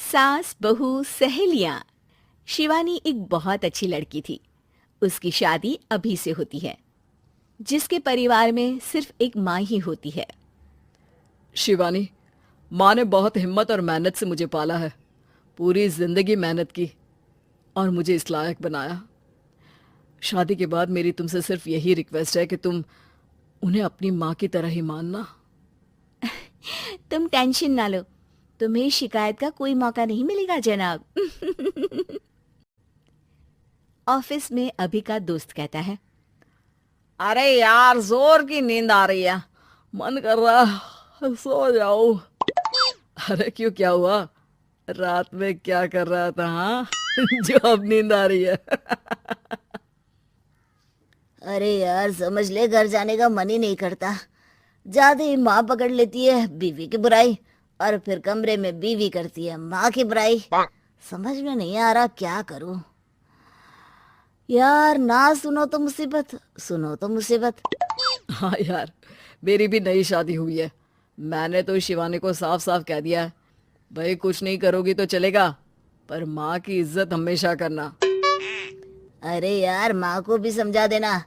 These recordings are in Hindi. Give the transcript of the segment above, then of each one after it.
सास बहू सहेलियां। शिवानी एक बहुत अच्छी लड़की थी। उसकी शादी अभी से होती है, जिसके परिवार में सिर्फ एक माँ ही होती है। शिवानी, माँ ने बहुत हिम्मत और मेहनत से मुझे पाला है। पूरी जिंदगी मेहनत की और मुझे इस लायक बनाया। शादी के बाद मेरी तुमसे सिर्फ यही रिक्वेस्ट है कि तुम उन्हें अपनी माँ की तरह ही मानना। तुम टेंशन ना लो, तुम्हें शिकायत का कोई मौका नहीं मिलेगा जनाब। ऑफिस में अभी का दोस्त कहता है, अरे यार, जोर की नींद आ रही है, मन कर रहा है सो जाओ। अरे क्यों, क्या हुआ? रात में क्या कर रहा था? हाँ जो अब नींद आ रही है। अरे यार, समझ ले, घर जाने का मन ही नहीं करता। जाते ही माँ पकड़ लेती है बीवी की बुराई, और फिर कमरे में बीवी करती है माँ की बुराई। समझ में नहीं आ रहा क्या करूं। यार, ना सुनो तो मुसीबत, सुनो तो मुसीबत। हाँ यार, मेरी भी नई शादी हुई है। मैंने तो शिवानी को साफ साफ कह दिया है, भाई कुछ नहीं करोगी तो चलेगा, पर माँ की इज्जत हमेशा करना। अरे यार, माँ को भी समझा देना,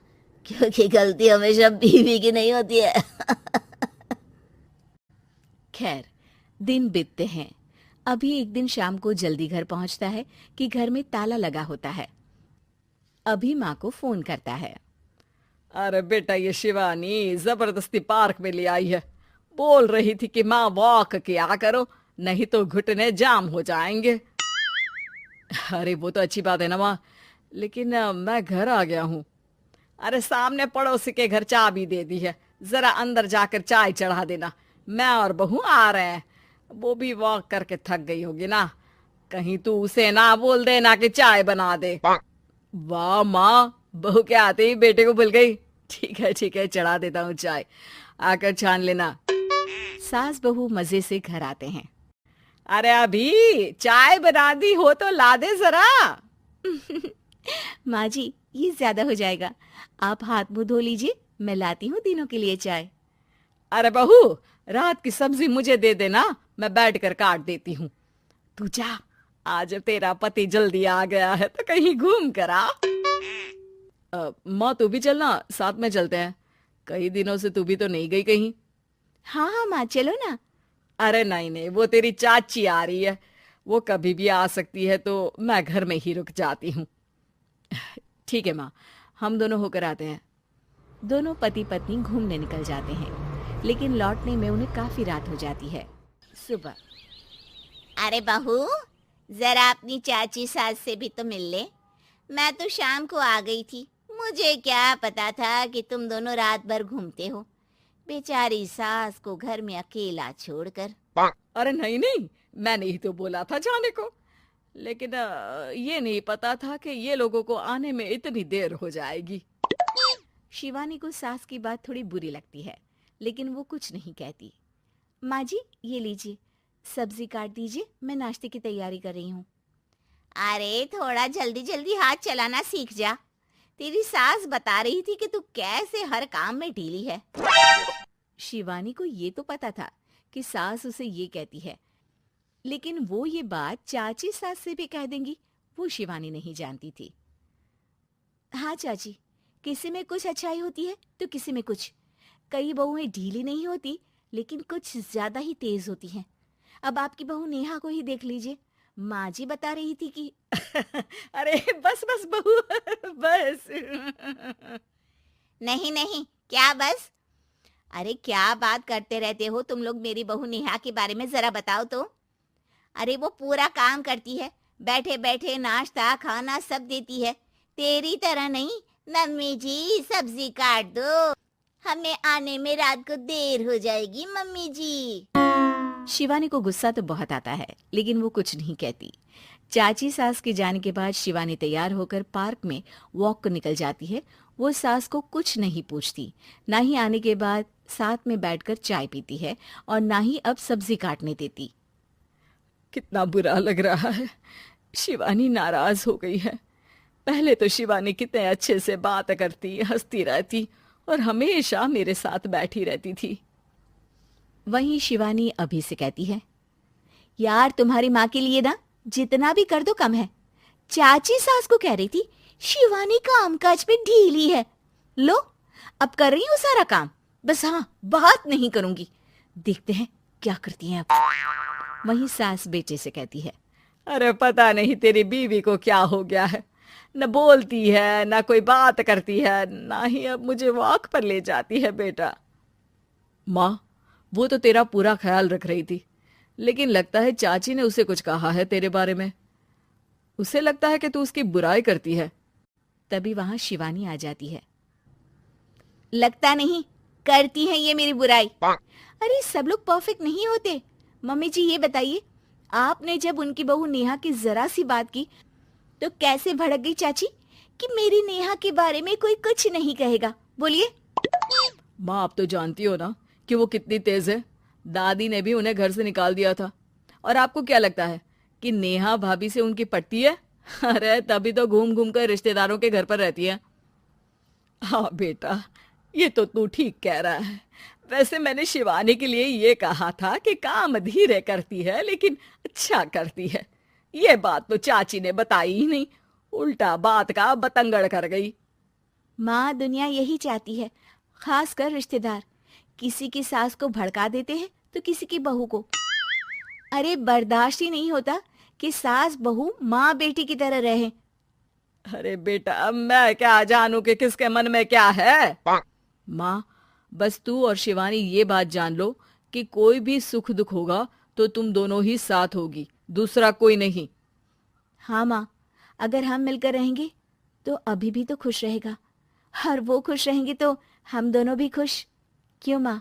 क्योंकि गलती हमेशा बीवी की नहीं होती है। खैर, दिन बीतते हैं। अभी एक दिन शाम को जल्दी घर पहुंचता है कि घर में ताला लगा होता है। अभी माँ को फोन करता है। अरे बेटा, ये शिवानी जबरदस्ती पार्क में ले आई है। बोल रही थी कि माँ वॉक किया करो, नहीं तो घुटने जाम हो जाएंगे। अरे वो तो अच्छी बात है ना माँ, लेकिन मैं घर आ गया हूँ। अरे सामने पड़ोसी के घर चाबी दे दी है, जरा अंदर जाकर चाय चढ़ा देना। मैं और बहू आ रहे हैं। वो भी वॉक करके थक गई होगी ना, कहीं तू उसे ना बोल देना कि चाय बना दे। वाह माँ, बहू के आते ही बेटे को भूल गई। ठीक है, चढ़ा देता हूँ चाय, आकर छान लेना। सास बहू मजे से घर आते हैं। अरे अभी चाय बना दी हो तो ला दे जरा। माँ जी, ये ज्यादा हो जाएगा, आप हाथ मुंह धो लीजिए, मैं लाती हूँ तीनों के लिए चाय। अरे बहू, रात की सब्जी मुझे दे देना, मैं बैठ कर काट देती हूँ। तू जा, आज तेरा पति जल्दी आ गया है तो कहीं घूम कर आ। माँ तू भी चलना, साथ में चलते हैं। कई दिनों से तू भी तो नहीं गई कहीं। हाँ हाँ माँ, चलो ना। अरे नहीं नहीं, वो तेरी चाची आ रही है, वो कभी भी आ सकती है, तो मैं घर में ही रुक जाती हूँ। ठीक है माँ, हम दोनों होकर आते हैं। दोनों पति पत्नी घूमने निकल जाते हैं, लेकिन लौटने में उन्हें काफी रात हो जाती है। सुबह, अरे बहू, जरा अपनी चाची सास से भी तो मिल ले। मैं तो शाम को आ गई थी, मुझे क्या पता था कि तुम दोनों रात भर घूमते हो। बेचारी सास को घर में अकेला छोड़कर। अरे नहीं नहीं, मैंने ही तो बोला था जाने को, लेकिन ये नहीं पता था कि ये लोगों को आने में इतनी देर हो जाएगी। शिवानी को सास की बात थोड़ी बुरी लगती है, लेकिन वो कुछ नहीं कहती। माँ जी, ये लीजिए, सब्जी काट दीजिए, मैं नाश्ते की तैयारी कर रही हूँ। अरे थोड़ा जल्दी जल्दी हाथ चलाना सीख जा। तेरी सास बता रही थी कि तू कैसे हर काम में ढीली है। शिवानी को ये तो पता था कि सास उसे ये कहती है, लेकिन वो ये बात चाची सास से भी कह देंगी, वो शिवानी नहीं जानती थी। हाँ चाची, किसी में कुछ अच्छाई होती है तो किसी में कुछ। कई बहुएं ढीली नहीं होती, लेकिन कुछ ज्यादा ही तेज होती हैं। अब आपकी बहू नेहा को ही देख लीजिए, माँ जी बता रही थी कि अरे बस बस बहू, बस। नहीं नहीं, क्या बस? अरे क्या बात करते रहते हो तुम लोग मेरी बहू नेहा के बारे में, जरा बताओ तो। अरे वो पूरा काम करती है, बैठे बैठे नाश्ता खाना सब देती है। तेरी तरह नहीं, मम्मी जी सब्जी काट दो, हमें आने में रात को देर हो जाएगी मम्मी जी। शिवानी को गुस्सा तो बहुत आता है, लेकिन वो कुछ नहीं कहती। चाची सास के जाने के बाद शिवानी तैयार होकर पार्क में वॉक को निकल जाती है। वो सास को कुछ नहीं पूछती, ना ही आने के बाद साथ में बैठकर चाय पीती है, और ना ही अब सब्जी काटने देती। कितना बुरा लग रहा है, शिवानी नाराज हो गई है। पहले तो शिवानी कितने अच्छे से बात करती, हंसती रहती और हमेशा मेरे साथ बैठी रहती थी। वहीं शिवानी अभी से कहती है, यार तुम्हारी माँ के लिए ना जितना भी कर दो कम है। चाची सास को कह रही थी शिवानी काम काज पे ढीली है। लो अब कर रही हूँ सारा काम, बस हाँ बात नहीं करूंगी। देखते हैं क्या करती हैं अब। वहीं सास बेटे से कहती है, अरे पता नहीं तेरी बीवी को क्या हो गया है, न बोलती है न कोई बात करती है, ना ही अब मुझे वॉक पर ले जाती है बेटा। माँ, वो तो तेरा पूरा ख्याल रख रही थी, लेकिन लगता है चाची ने उसे कुछ कहा है तेरे बारे में। उसे लगता है कि तू उसकी बुराई करती है। तभी वहां शिवानी आ जाती है। लगता नहीं, करती है ये मेरी बुराई। अरे सब लोग परफेक्ट नहीं होते। मम्मी जी ये बताइए, आपने जब उनकी बहू नेहा की जरा सी बात की तो कैसे भड़क गई चाची कि मेरी नेहा के बारे में कोई कुछ नहीं कहेगा। बोलिए। माँ, आप तो जानती हो ना कि वो कितनी तेज है। दादी ने भी उन्हें घर से निकाल दिया था। और आपको क्या लगता है कि नेहा भाभी से उनकी पटती है? अरे तभी तो घूम घूम कर रिश्तेदारों के घर पर रहती है। हाँ बेटा, ये तो तू ठीक कह रहा है। वैसे मैंने शिवानी के लिए ये कहा था कि काम धीरे करती है लेकिन अच्छा करती है। ये बात तो चाची ने बताई ही नहीं, उल्टा बात का बतंगड़ कर गई। माँ, दुनिया यही चाहती है, खासकर रिश्तेदार। किसी की सास को भड़का देते हैं तो किसी की बहू को। अरे बर्दाश्त ही नहीं होता कि सास बहू माँ बेटी की तरह रहे। अरे बेटा, मैं क्या जानूं कि किसके मन में क्या है। माँ, बस तू और शिवानी ये बात जान लो कि कोई भी सुख दुख होगा तो तुम दोनों ही साथ होगी, दूसरा कोई नहीं। हाँ माँ, अगर हम मिलकर रहेंगे तो अभी भी तो खुश रहेगा, और वो खुश रहेंगे तो हम दोनों भी खुश। क्यों माँ?